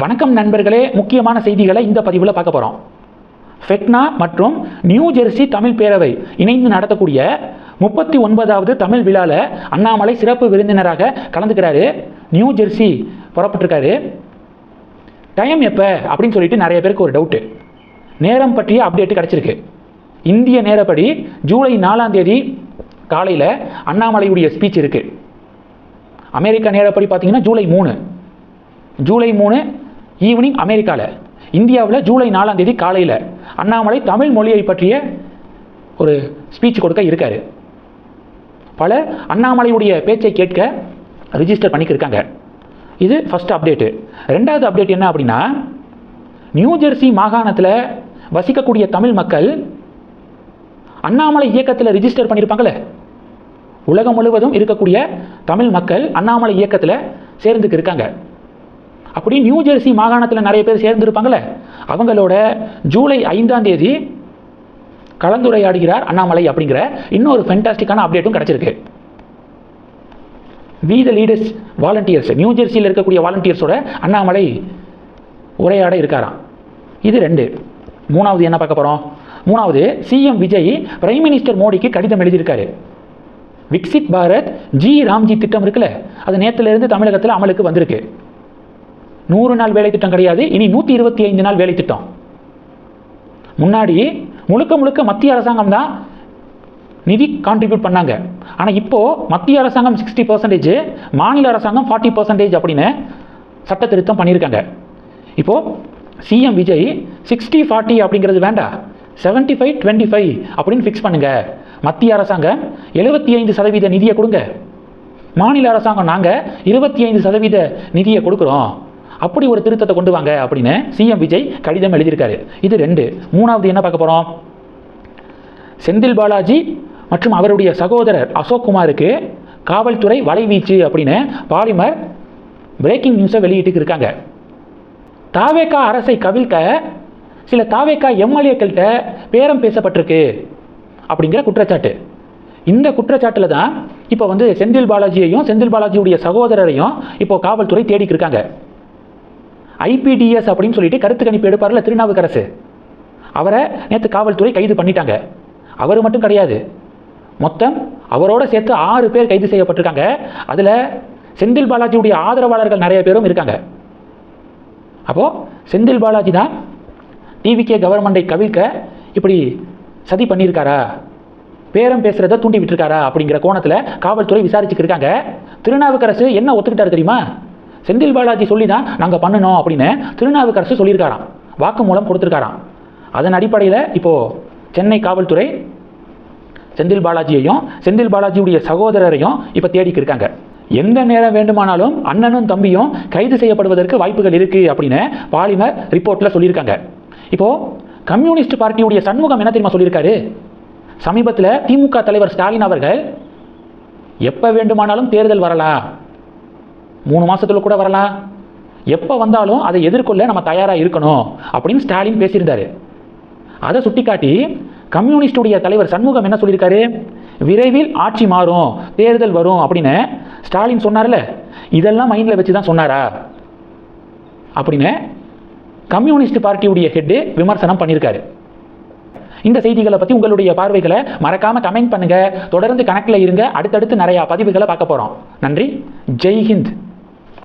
வணக்கம் நண்பர்களே, முக்கியமான செய்திகளை இந்த பதிவில் பார்க்க போகிறோம். ஃபெட்னா மற்றும் நியூ ஜெர்சி தமிழ் பேரவை இணைந்து நடத்தக்கூடிய 39வது தமிழ் விழாவில் அண்ணாமலை சிறப்பு விருந்தினராக கலந்துக்கிறாரு. நியூ ஜெர்சி புறப்பட்டிருக்காரு. டைம் எப்போ அப்படின்னு சொல்லிட்டு நிறைய பேருக்கு ஒரு டவுட்டு. நேரம் பற்றிய அப்டேட்டு கிடச்சிருக்கு. இந்திய நேரப்படி ஜூலை 4ஆம் தேதி காலையில் அண்ணாமலையுடைய ஸ்பீச் இருக்குது. அமெரிக்கா நேரப்படி பார்த்தீங்கன்னா ஜூலை 3 ஈவினிங் அமெரிக்காவில். இந்தியாவில் ஜூலை 4ஆம் தேதி காலையில் அண்ணாமலை தமிழ் மொழியை பற்றிய ஒரு ஸ்பீச் கொடுக்க இருக்காரு. பலர் அண்ணாமலையுடைய பேச்சை கேட்க ரிஜிஸ்டர் பண்ணிக்கிருக்காங்க. இது ஃபர்ஸ்ட் அப்டேட்டு. ரெண்டாவது அப்டேட் என்ன அப்படின்னா, நியூ ஜெர்சி மாகாணத்தில் வசிக்கக்கூடிய தமிழ் மக்கள் அண்ணாமலை இயக்கத்தில் ரிஜிஸ்டர் பண்ணியிருப்பாங்களே. உலகம் முழுவதும் இருக்கக்கூடிய தமிழ் மக்கள் அண்ணாமலை இயக்கத்தில் சேர்ந்துக்கு இருக்காங்க. அப்படி நியூ ஜெர்சி மாகாணத்தில் நிறைய பேர் சேர்ந்துருப்பாங்களே, அவங்களோட ஜூலை 5ஆம் தேதி கலந்துரையாடுகிறார் அண்ணாமலை அப்படிங்கிற இன்னொரு ஃபென்டாஸ்டிக்கான அப்டேட்டும் கிடச்சிருக்கு. We the leaders volunteers, New ஜெர்சியில் இருக்கக்கூடிய வாலண்டியர்ஸோட அண்ணாமலை உரையாட இருக்காராம். இது 2. மூணாவது என்ன பார்க்க போகிறோம்? மூணாவது, சிஎம் விஜய் பிரைம் மினிஸ்டர் மோடிக்கு கடிதம் எழுதியிருக்காரு. விக்சித் பாரத் ராம்ஜி திட்டம் இருக்குல்ல, அது நேற்றுலேருந்து தமிழகத்தில் அமலுக்கு வந்திருக்கு. 100 நாள் வேலை திட்டம் கிடையாது, இனி 125 நாள் வேலை திட்டம். முன்னாடி முழுக்க மத்திய அரசாங்கம் தான் நிதி கான்ட்ரிபியூட் பண்ணாங்க. ஆனால் இப்போது மத்திய அரசாங்கம் 60%, மாநில அரசாங்கம் 40% அப்படின்னு சட்ட திருத்தம் பண்ணியிருக்காங்க. இப்போது சிஎம் விஜய் 60-40 அப்படிங்கிறது வேண்டாம், 75-25 அப்படின்னு ஃபிக்ஸ் பண்ணுங்க. மத்திய அரசாங்கம் 75% நிதியை கொடுங்க, மாநில அரசாங்கம் நாங்கள் 25% நிதியை கொடுக்குறோம், அப்படி ஒரு திருத்தத்தை கொண்டு வாங்க அப்படின்னு சிஎம் விஜய் கடிதம் எழுதியிருக்காரு. இது 2. மூணாவது என்ன பார்க்க போகிறோம்? செந்தில் பாலாஜி மற்றும் அவருடைய சகோதரர் அசோக் குமாருக்கு காவல்துறை வலைவீச்சு அப்படின்னு பாலிமர் பிரேக்கிங் நியூஸை வெளியிட்டு இருக்காங்க. தாவேகா அரசை கவிழ்க்க சில தாவேகா எம்எல்ஏக்கள்கிட்ட பேரம் பேசப்பட்டிருக்கு அப்படிங்கிற குற்றச்சாட்டு. இந்த குற்றச்சாட்டில் தான் இப்போ செந்தில் பாலாஜியையும் செந்தில் பாலாஜியுடைய சகோதரரையும் இப்போ காவல்துறை தேடிக்கு இருக்காங்க. ஐபிடிஎஸ் அப்படின்னு சொல்லிட்டு கருத்து கணிப்பு எடுப்பார்ல திருநாவுக்கரசு, அவரை நேற்று காவல்துறை கைது பண்ணிட்டாங்க. அவர் மட்டும் கிடையாது, மொத்தம் அவரோட சேர்த்து 6 பேர் கைது செய்யப்பட்டிருக்காங்க. அதில் செந்தில் பாலாஜியுடைய ஆதரவாளர்கள் நிறைய பேரும் இருக்காங்க. அப்போது செந்தில் பாலாஜி தான் டிவிகே கவர்மெண்டை கவிழ்க்க இப்படி சதி பண்ணியிருக்காரா, பேரம் பேசுகிறத தூண்டி விட்டுருக்காரா அப்படிங்கிற கோணத்தில் காவல்துறை விசாரிச்சுட்டு இருக்காங்க. திருநாவுக்கரசு என்ன ஒத்துக்கிட்டாரு தெரியுமா? செந்தில் பாலாஜி சொல்லி தான் நாங்கள் பண்ணணும் அப்படின்னு திருநாவுக்கரசு சொல்லியிருக்காராம், வாக்குமூலம் கொடுத்துருக்காராம். அதன் அடிப்படையில் இப்போது சென்னை காவல்துறை செந்தில் பாலாஜியையும் செந்தில் பாலாஜியுடைய சகோதரரையும் இப்போ தேடிக்கு இருக்காங்க. எந்த நேரம் வேண்டுமானாலும் அண்ணனும் தம்பியும் கைது செய்யப்படுவதற்கு வாய்ப்புகள் இருக்குது அப்படின்னு பாலிமர் ரிப்போர்ட்டில் சொல்லியிருக்காங்க. இப்போது கம்யூனிஸ்ட் பார்ட்டியுடைய சண்முகம் என்ன தெரியுமா சொல்லியிருக்காரு? சமீபத்தில் திமுக தலைவர் ஸ்டாலின் அவர்கள் எப்போ வேண்டுமானாலும் தேர்தல் வரலாம், 3 மாதத்துல கூட வரலாம், எப்போ வந்தாலும் அதை எதிர்கொள்ள நம்ம தயாராக இருக்கணும் அப்படின்னு ஸ்டாலின் பேசியிருந்தார். அதை சுட்டிக்காட்டி கம்யூனிஸ்டுடைய தலைவர் சண்முகம் என்ன சொல்லியிருக்காரு? விரைவில் ஆட்சி மாறும், தேர்தல் வரும் அப்படின்னு ஸ்டாலின் சொன்னார்ல, இதெல்லாம் மைண்டில் வச்சு தான் சொன்னாரா அப்படின்னு கம்யூனிஸ்ட் பார்ட்டியுடைய ஹெட்டு விமர்சனம் பண்ணியிருக்காரு. இந்த செய்திகளை பற்றி உங்களுடைய பார்வைகளை மறக்காமல் கமெண்ட் பண்ணுங்கள். தொடர்ந்து கணக்கில் இருங்க. அடுத்தடுத்து நிறையா பதிவுகளை பார்க்க போகிறோம். நன்றி. ஜெய் ஹிந்த்.